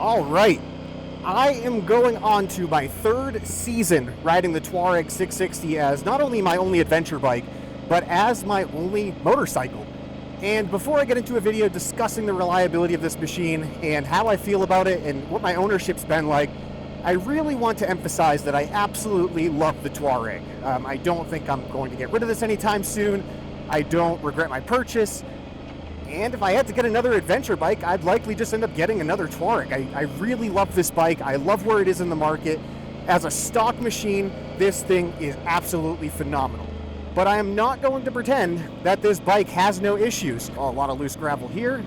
All right, I am going on to my third season riding the Tuareg 660 as not only my only adventure bike, but as my only motorcycle. And before I get into a video discussing the reliability of this machine and how I feel about it and what my ownership's been like, I really want to emphasize that I absolutely love the Tuareg. I don't think I'm going to get rid of this anytime soon. I don't regret my purchase. And if I had to get another adventure bike, I'd likely just end up getting another Tuareg. I really love this bike. I love where it is in the market. As a stock machine, this thing is absolutely phenomenal. But I am not going to pretend that this bike has no issues. Oh, a lot of loose gravel here.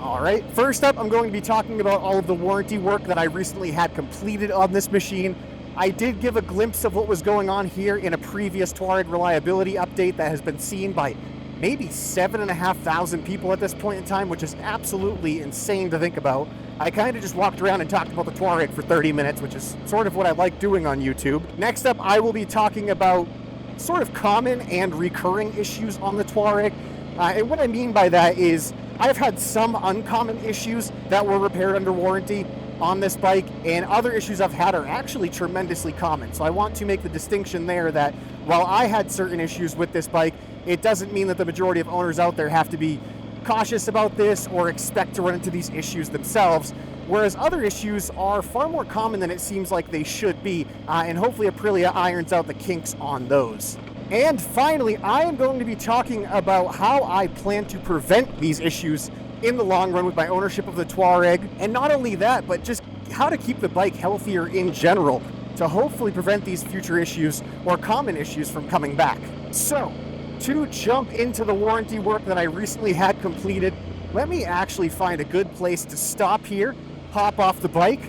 All right, first up, I'm going to be talking about all of the warranty work that I recently had completed on this machine. I did give a glimpse of what was going on here in a previous Tuareg reliability update that has been seen by maybe 7,500 people at this point in time, which is absolutely insane to think about. I kind of just walked around and talked about the Tuareg for 30 minutes, which is sort of what I like doing on YouTube. Next up, I will be talking about sort of common and recurring issues on the Tuareg. And what I mean by that is I've had some uncommon issues that were repaired under warranty on this bike, and other issues I've had are actually tremendously common. So I want to make the distinction there that while I had certain issues with this bike, it doesn't mean that the majority of owners out there have to be cautious about this or expect to run into these issues themselves, whereas other issues are far more common than it seems like they should be, and hopefully Aprilia irons out the kinks on those. And finally, I am going to be talking about how I plan to prevent these issues in the long run with my ownership of the Tuareg, and not only that, but just how to keep the bike healthier in general to hopefully prevent these future issues or common issues from coming back. So, to jump into the warranty work that I recently had completed, let me actually find a good place to stop here, hop off the bike,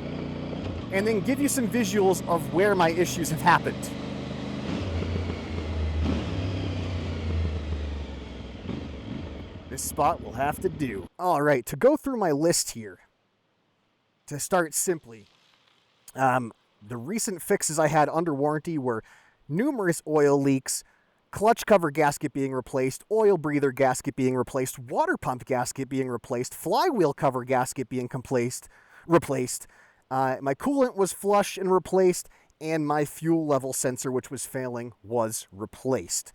and then give you some visuals of where my issues have happened. This spot will have to do. All right, to go through my list here, to start simply, the recent fixes I had under warranty were numerous oil leaks, clutch cover gasket being replaced, oil breather gasket being replaced, water pump gasket being replaced, flywheel cover gasket being replaced. My coolant was flush and replaced, and my fuel level sensor, which was failing, was replaced.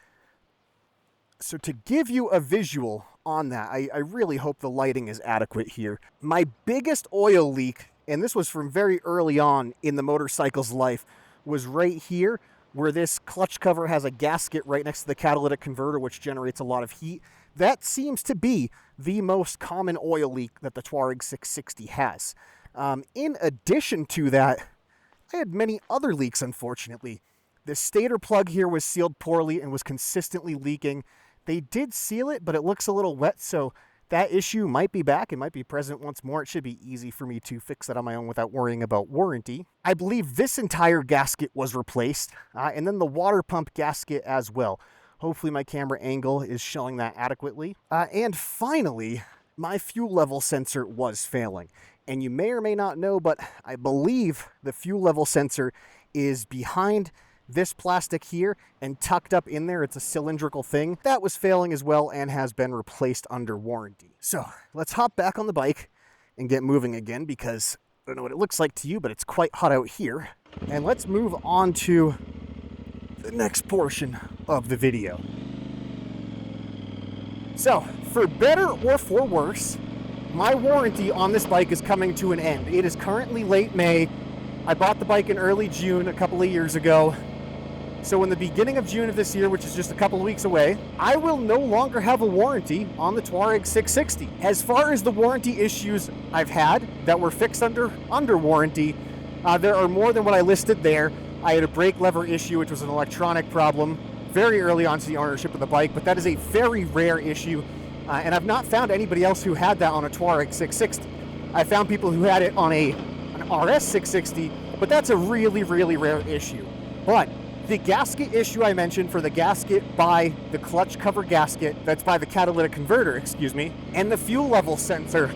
So to give you a visual on that, I really hope the lighting is adequate here. My biggest oil leak, and this was from very early on in the motorcycle's life, was right here, where this clutch cover has a gasket right next to the catalytic converter, which generates a lot of heat. That seems to be the most common oil leak that the Tuareg 660 has. In addition to that, I had many other leaks, unfortunately. The stator plug here was sealed poorly and was consistently leaking. They did seal it, but it looks a little wet, so that issue might be back. It might be present once more. It should be easy for me to fix that on my own without worrying about warranty. I believe this entire gasket was replaced, and then the water pump gasket as well. Hopefully my camera angle is showing that adequately. And finally, my fuel level sensor was failing. And you may or may not know, but I believe the fuel level sensor is behind this plastic here and tucked up in there. It's a cylindrical thing that was failing as well and has been replaced under warranty. So let's hop back on the bike and get moving again, because I don't know what it looks like to you, but it's quite hot out here. And let's move on to the next portion of the video. So for better or for worse, my warranty on this bike is coming to an end. It is currently late May. I bought the bike in early June a couple of years ago. So in the beginning of June of this year, which is just a couple of weeks away, I will no longer have a warranty on the Tuareg 660. As far as the warranty issues I've had that were fixed under warranty, there are more than what I listed there. I had a brake lever issue, which was an electronic problem very early on to the ownership of the bike, but that is a very rare issue, and I've not found anybody else who had that on a Tuareg 660. I found people who had it on an RS 660, but that's a really, really rare issue. But the gasket issue I mentioned for the gasket by the clutch cover gasket, that's by the catalytic converter, and the fuel level sensor,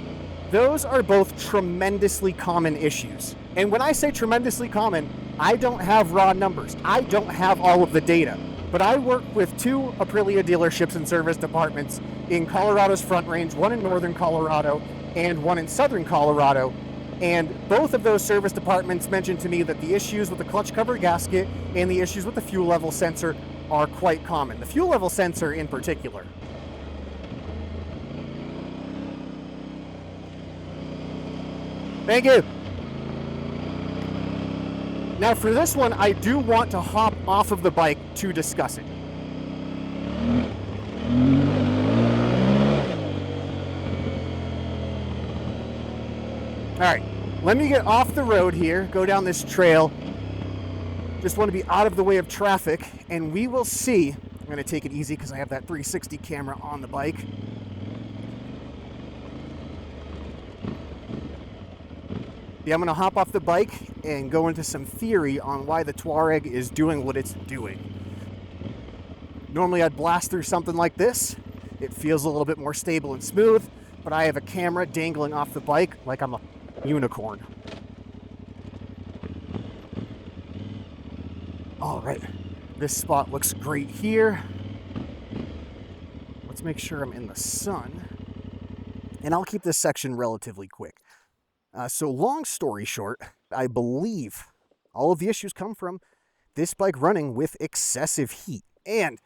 those are both tremendously common issues. And when I say tremendously common, I don't have raw numbers. I don't have all of the data. But I work with 2 Aprilia dealerships and service departments in Colorado's Front Range, one in northern Colorado and one in southern Colorado. And both of those service departments mentioned to me that the issues with the clutch cover gasket and the issues with the fuel level sensor are quite common. The fuel level sensor in particular. Thank you. Now for this one, I do want to hop off of the bike to discuss it. All right, let me get off the road here, go down this trail. Just want to be out of the way of traffic, and we will see. I'm going to take it easy because I have that 360 camera on the bike. Yeah, I'm going to hop off the bike and go into some theory on why the Tuareg is doing what it's doing. Normally I'd blast through something like this. It feels a little bit more stable and smooth, but I have a camera dangling off the bike like I'm a unicorn. All right, this spot looks great here. Let's make sure I'm in the sun. And I'll keep this section relatively quick. So long story short, I believe all of the issues come from this bike running with excessive heat. And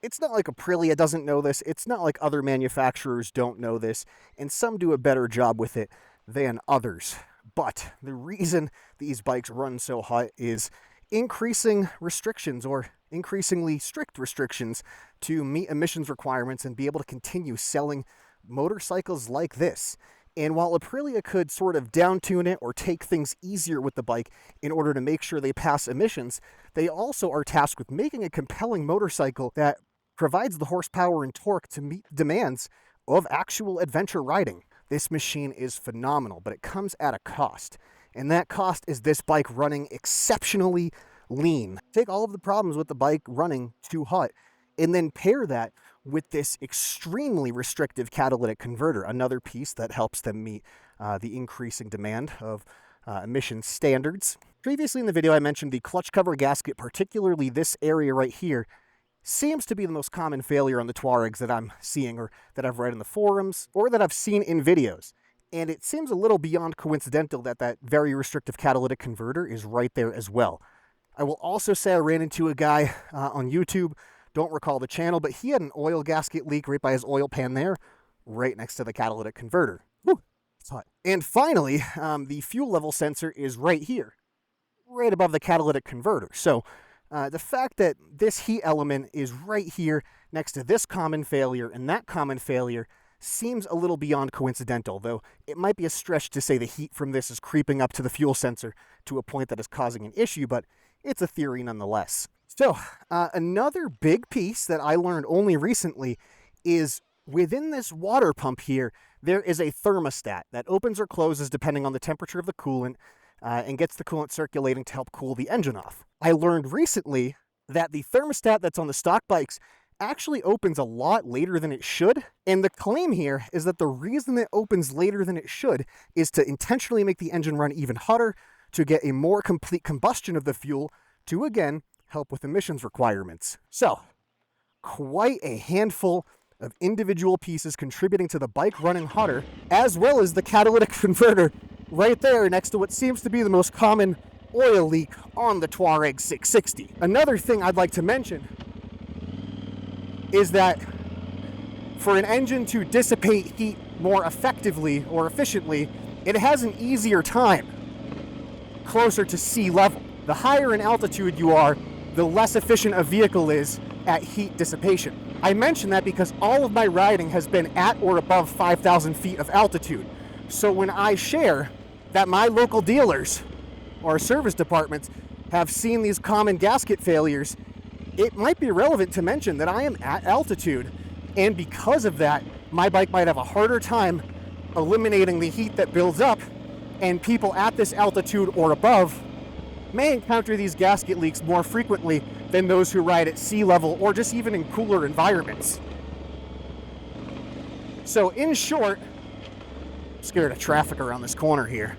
it's not like Aprilia doesn't know this. It's not like other manufacturers don't know this. And some do a better job with it than others. But the reason these bikes run so hot is increasing restrictions or increasingly strict restrictions to meet emissions requirements and be able to continue selling motorcycles like this. And while Aprilia could sort of down-tune it or take things easier with the bike in order to make sure they pass emissions, they also are tasked with making a compelling motorcycle that provides the horsepower and torque to meet demands of actual adventure riding. This machine is phenomenal, but it comes at a cost. And that cost is this bike running exceptionally lean. Take all of the problems with the bike running too hot and then pair that with this extremely restrictive catalytic converter, another piece that helps them meet the increasing demand of emission standards. Previously in the video, I mentioned the clutch cover gasket, particularly this area right here, seems to be the most common failure on the Tuaregs that I'm seeing or that I've read in the forums or that I've seen in videos. And it seems a little beyond coincidental that that very restrictive catalytic converter is right there as well. I will also say I ran into a guy on YouTube, don't recall the channel, but he had an oil gasket leak right by his oil pan there, right next to the catalytic converter. Woo, it's hot. And finally, the fuel level sensor is right here, right above the catalytic converter. So the fact that this heat element is right here next to this common failure and that common failure seems a little beyond coincidental, though it might be a stretch to say the heat from this is creeping up to the fuel sensor to a point that is causing an issue, but it's a theory nonetheless. So, another big piece that I learned only recently is within this water pump here, there is a thermostat that opens or closes depending on the temperature of the coolant and gets the coolant circulating to help cool the engine off. I learned recently that the thermostat that's on the stock bikes actually opens a lot later than it should. And the claim here is that the reason it opens later than it should is to intentionally make the engine run even hotter, to get a more complete combustion of the fuel, to again help with emissions requirements. So, quite a handful of individual pieces contributing to the bike running hotter, as well as the catalytic converter right there next to what seems to be the most common oil leak on the Tuareg 660. Another thing I'd like to mention is that for an engine to dissipate heat more effectively or efficiently, it has an easier time closer to sea level. The higher in altitude you are, the less efficient a vehicle is at heat dissipation. I mention that because all of my riding has been at or above 5,000 feet of altitude. So when I share that my local dealers or service departments have seen these common gasket failures, it might be relevant to mention that I am at altitude, and because of that, my bike might have a harder time eliminating the heat that builds up, and people at this altitude or above may encounter these gasket leaks more frequently than those who ride at sea level or just even in cooler environments. So in short, I'm scared of traffic around this corner here.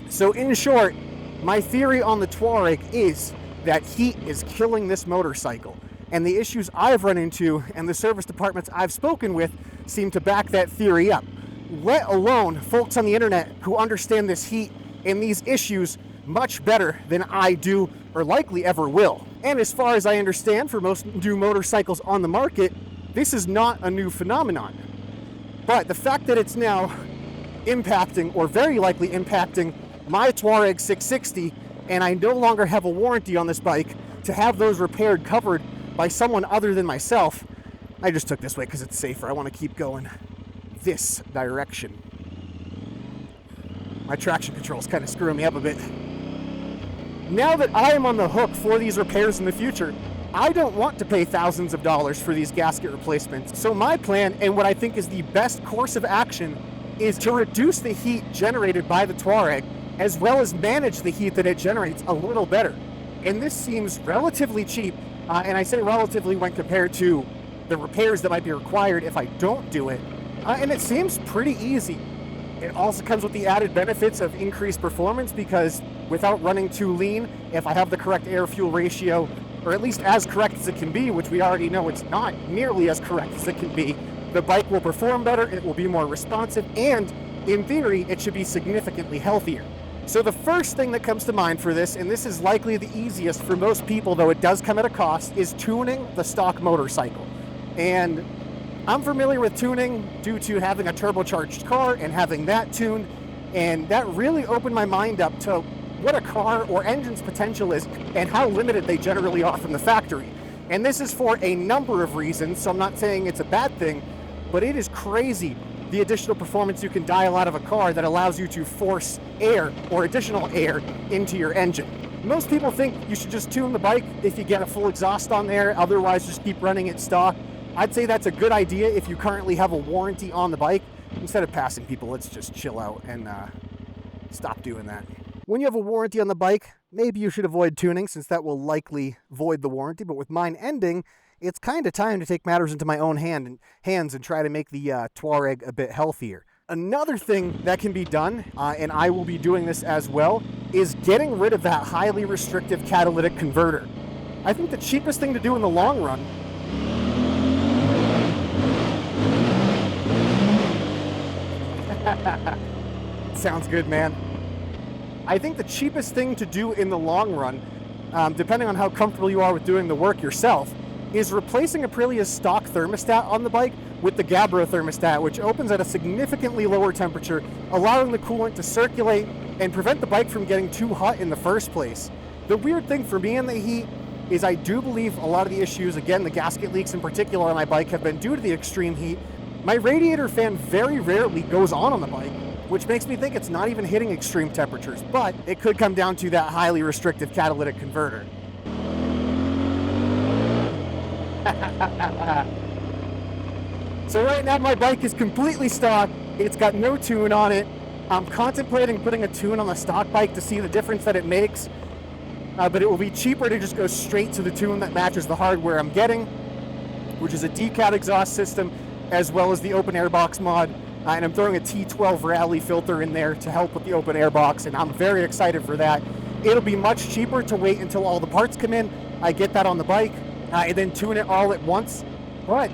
So in short, my theory on the Tuareg is that heat is killing this motorcycle. And the issues I've run into and the service departments I've spoken with seem to back that theory up. let alone folks on the internet who understand this heat and these issues much better than I do or likely ever will. And as far as I understand, for most new motorcycles on the market, this is not a new phenomenon. But the fact that it's now impacting, or very likely impacting, my Tuareg 660, and I no longer have a warranty on this bike, to have those repaired covered by someone other than myself, I just took this way because it's safer. I want to keep going this direction. My traction control is kind of screwing me up a bit. Now that I am on the hook for these repairs in the future, I don't want to pay thousands of dollars for these gasket replacements. So my plan, and what I think is the best course of action, is to reduce the heat generated by the Tuareg, as well as manage the heat that it generates a little better. And this seems relatively cheap, and I say relatively when compared to the repairs that might be required if I don't do it, and it seems pretty easy. It also comes with the added benefits of increased performance, because without running too lean, if I have the correct air-fuel ratio, or at least as correct as it can be, which we already know it's not nearly as correct as it can be, the bike will perform better, it will be more responsive, and in theory, it should be significantly healthier. So the first thing that comes to mind for this, and this is likely the easiest for most people, though it does come at a cost, is tuning the stock motorcycle. And I'm familiar with tuning due to having a turbocharged car and having that tuned, and that really opened my mind up to what a car or engine's potential is and how limited they generally are from the factory. And this is for a number of reasons, so I'm not saying it's a bad thing, but it is crazy the additional performance you can dial out of a car that allows you to force air or additional air into your engine. Most people think you should just tune the bike if you get a full exhaust on there, otherwise just keep running it stock. I'd say that's a good idea if you currently have a warranty on the bike. Instead of passing people, let's just chill out and stop doing that. When you have a warranty on the bike, maybe you should avoid tuning, since that will likely void the warranty, but with mine ending, it's kind of time to take matters into my own hands and try to make the Tuareg a bit healthier. Another thing that can be done, and I will be doing this as well, is getting rid of that highly restrictive catalytic converter. I think the cheapest thing to do in the long run sounds good, man. I think the cheapest thing to do in the long run, depending on how comfortable you are with doing the work yourself, is replacing Aprilia's stock thermostat on the bike with the Gabbro thermostat, which opens at a significantly lower temperature, allowing the coolant to circulate and prevent the bike from getting too hot in the first place. The weird thing for me in the heat is I do believe a lot of the issues, again, the gasket leaks in particular on my bike, have been due to the extreme heat. My radiator fan very rarely goes on the bike, which makes me think it's not even hitting extreme temperatures, but it could come down to that highly restrictive catalytic converter. So right now my bike is completely stock. It's got no tune on it. I'm contemplating putting a tune on the stock bike to see the difference that it makes, but it will be cheaper to just go straight to the tune that matches the hardware I'm getting, which is a decat exhaust system as well as the open air box mod, and I'm throwing a T12 rally filter in there to help with the open air box, and I'm very excited for that. It'll be much cheaper to wait until all the parts come in, I get that on the bike, and then tune it all at once. But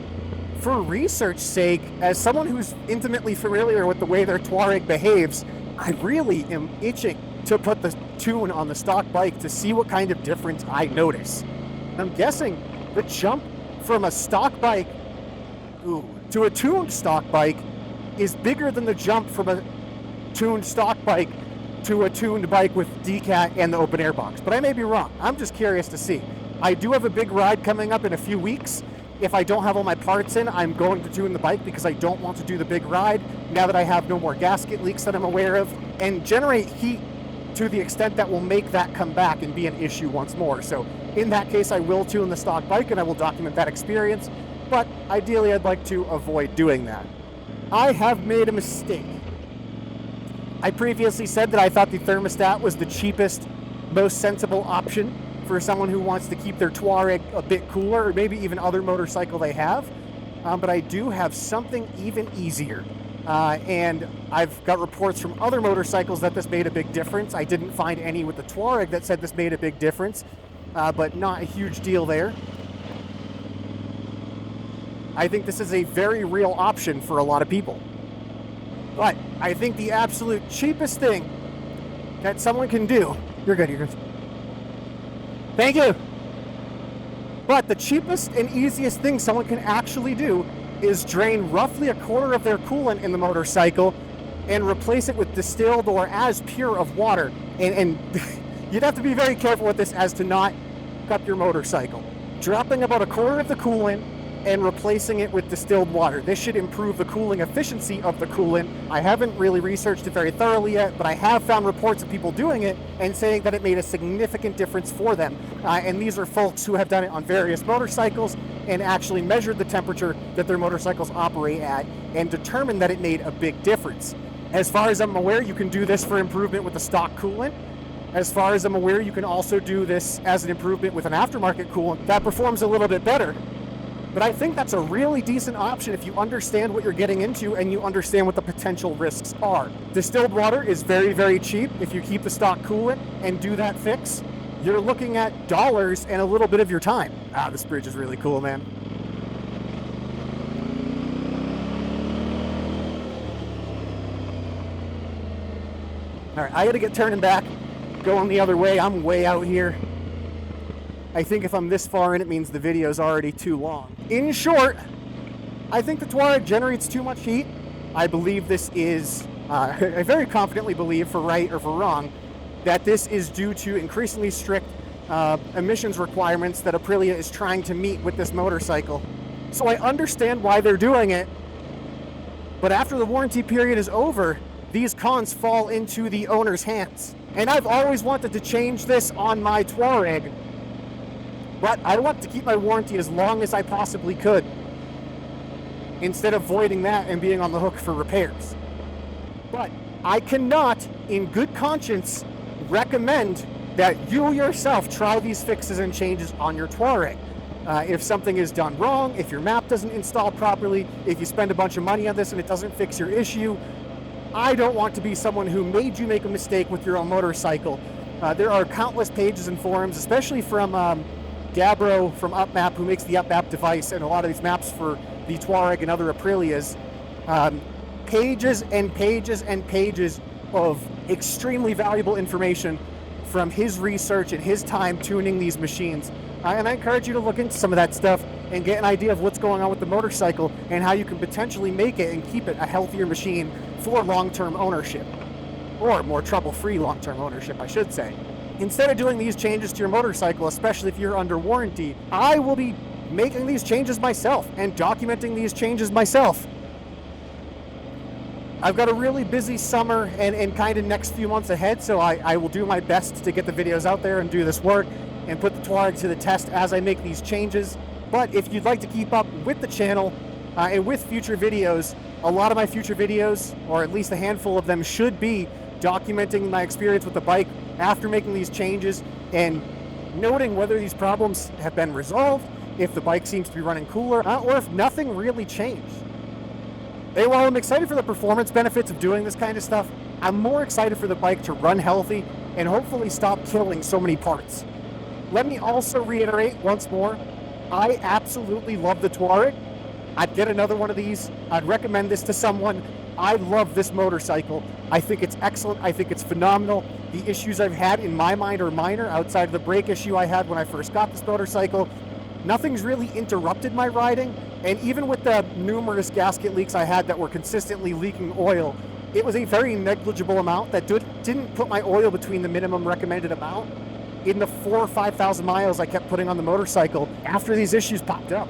for research's sake, as someone who's intimately familiar with the way their Tuareg behaves, I really am itching to put the tune on the stock bike to see what kind of difference I notice. I'm guessing the jump from a stock bike to a tuned stock bike is bigger than the jump from a tuned stock bike to a tuned bike with decat and the open air box. But I may be wrong. I'm just curious to see. I do have a big ride coming up in a few weeks. If I don't have all my parts in, I'm going to tune the bike because I don't want to do the big ride now that I have no more gasket leaks that I'm aware of, and generate heat to the extent that will make that come back and be an issue once more. So in that case, I will tune the stock bike and I will document that experience, but ideally I'd like to avoid doing that. I have made a mistake. I previously said that I thought the thermostat was the cheapest, most sensible option for someone who wants to keep their Tuareg a bit cooler, or maybe even other motorcycle they have. But I do have something even easier. And I've got reports from other motorcycles that this made a big difference. I didn't find any with the Tuareg that said this made a big difference, but not a huge deal there. I think this is a very real option for a lot of people. But I think the absolute cheapest thing that someone can do, you're good. Thank you. But the cheapest and easiest thing someone can actually do is drain roughly a quarter of their coolant in the motorcycle and replace it with distilled or as pure of water. And you'd have to be very careful with this as to not fuck up your motorcycle. Dropping about a quarter of the coolant and replacing it with distilled water. This should improve the cooling efficiency of the coolant. I haven't really researched it very thoroughly yet, but I have found reports of people doing it and saying that it made a significant difference for them. And these are folks who have done it on various motorcycles and actually measured the temperature that their motorcycles operate at and determined that it made a big difference. As far as I'm aware, you can do this for improvement with the stock coolant. As far as I'm aware, you can also do this as an improvement with an aftermarket coolant that performs a little bit better. But I think that's a really decent option if you understand what you're getting into and you understand what the potential risks are. Distilled water is very, very cheap. If you keep the stock coolant and do that fix, you're looking at dollars and a little bit of your time. This bridge is really cool, man. All right, I gotta get turning back, going the other way. I'm way out here. I think if I'm this far in, it means the video's already too long. In short, I think the Tuareg generates too much heat. I believe this is, I very confidently believe, for right or for wrong, that this is due to increasingly strict emissions requirements that Aprilia is trying to meet with this motorcycle. So I understand why they're doing it, but after the warranty period is over, these cons fall into the owner's hands. And I've always wanted to change this on my Tuareg, but I want to keep my warranty as long as I possibly could, instead of voiding that and being on the hook for repairs. But I cannot, in good conscience, recommend that you yourself try these fixes and changes on your Tuareg. If something is done wrong, if your map doesn't install properly, if you spend a bunch of money on this and it doesn't fix your issue, I don't want to be someone who made you make a mistake with your own motorcycle. There are countless pages and forums, especially from Gabbro from UpMap, who makes the UpMap device and a lot of these maps for the Tuareg and other Aprilias. Pages and pages and pages of extremely valuable information from his research and his time tuning these machines. And I encourage you to look into some of that stuff and get an idea of what's going on with the motorcycle and how you can potentially make it and keep it a healthier machine for long-term ownership, or more trouble-free long-term ownership, I should say. Instead of doing these changes to your motorcycle, especially if you're under warranty, I will be making these changes myself and documenting these changes myself. I've got a really busy summer and kind of next few months ahead, so I will do my best to get the videos out there and do this work and put the Tuareg to the test as I make these changes. But if you'd like to keep up with the channel and with future videos, a lot of my future videos, or at least a handful of them, should be documenting my experience with the bike after making these changes and noting whether these problems have been resolved, if the bike seems to be running cooler, or if nothing really changed. And while I'm excited for the performance benefits of doing this kind of stuff, I'm more excited for the bike to run healthy and hopefully stop killing so many parts. Let me also reiterate once more, I absolutely love the Tuareg. I'd get another one of these. I'd recommend this to someone. I love this motorcycle. I think it's excellent. I think it's phenomenal. The issues I've had in my mind are minor outside of the brake issue I had when I first got this motorcycle. Nothing's really interrupted my riding, and even with the numerous gasket leaks I had that were consistently leaking oil, it was a very negligible amount that didn't put my oil between the minimum recommended amount in the 4,000 or 5,000 miles I kept putting on the motorcycle after these issues popped up.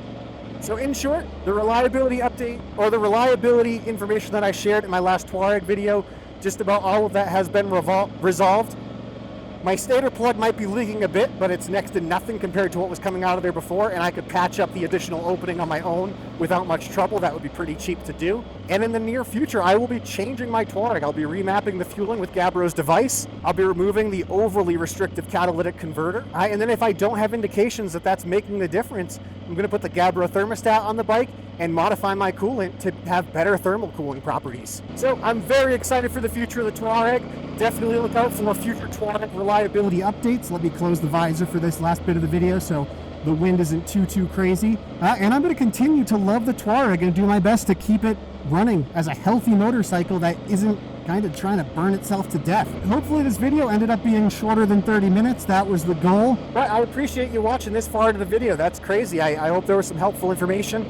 So in short, the reliability update, or the reliability information that I shared in my last Tuareg video, just about all of that has been resolved. My stator plug might be leaking a bit, but it's next to nothing compared to what was coming out of there before, and I could patch up the additional opening on my own without much trouble. That would be pretty cheap to do. And in the near future, I will be changing my Tuareg. I'll be remapping the fueling with Gabbro's device. I'll be removing the overly restrictive catalytic converter. And then if I don't have indications that that's making the difference, I'm going to put the Gabbro thermostat on the bike and modify my coolant to have better thermal cooling properties. So I'm very excited for the future of the Tuareg. Definitely look out for future Tuareg reliability updates. Let me close the visor for this last bit of the video so the wind isn't too crazy. And I'm going to continue to love the Tuareg and do my best to keep it running as a healthy motorcycle that isn't kind of trying to burn itself to death. Hopefully this video ended up being shorter than 30 minutes. That was the goal. But I appreciate you watching this far into the video. That's crazy. I hope there was some helpful information.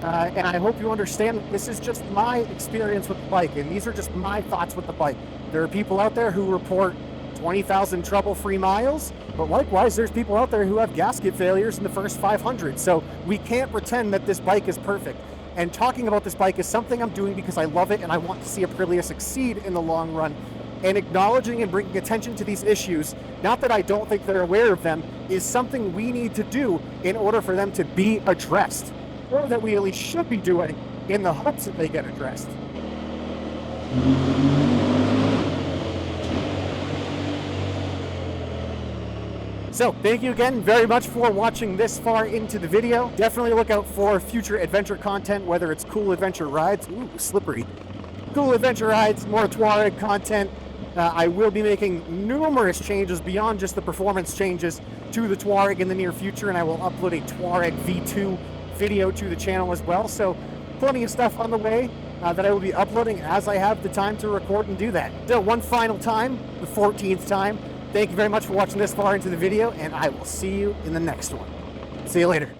And I hope you understand this is just my experience with the bike, and these are just my thoughts with the bike. There are people out there who report 20,000 trouble-free miles, but likewise, there's people out there who have gasket failures in the first 500. So we can't pretend that this bike is perfect. And talking about this bike is something I'm doing because I love it and I want to see Aprilia succeed in the long run. And acknowledging and bringing attention to these issues, not that I don't think they're aware of them, is something we need to do in order for them to be addressed. Or that we at least should be doing in the hopes that they get addressed. So, thank you again very much for watching this far into the video. Definitely look out for future adventure content, whether it's cool adventure rides, ooh, slippery, cool adventure rides, more Tuareg content. I will be making numerous changes beyond just the performance changes to the Tuareg in the near future, and I will upload a Tuareg V2 video to the channel as well. So, plenty of stuff on the way that I will be uploading as I have the time to record and do that. So, one final time, the 14th time, thank you very much for watching this far into the video, and I will see you in the next one. See you later.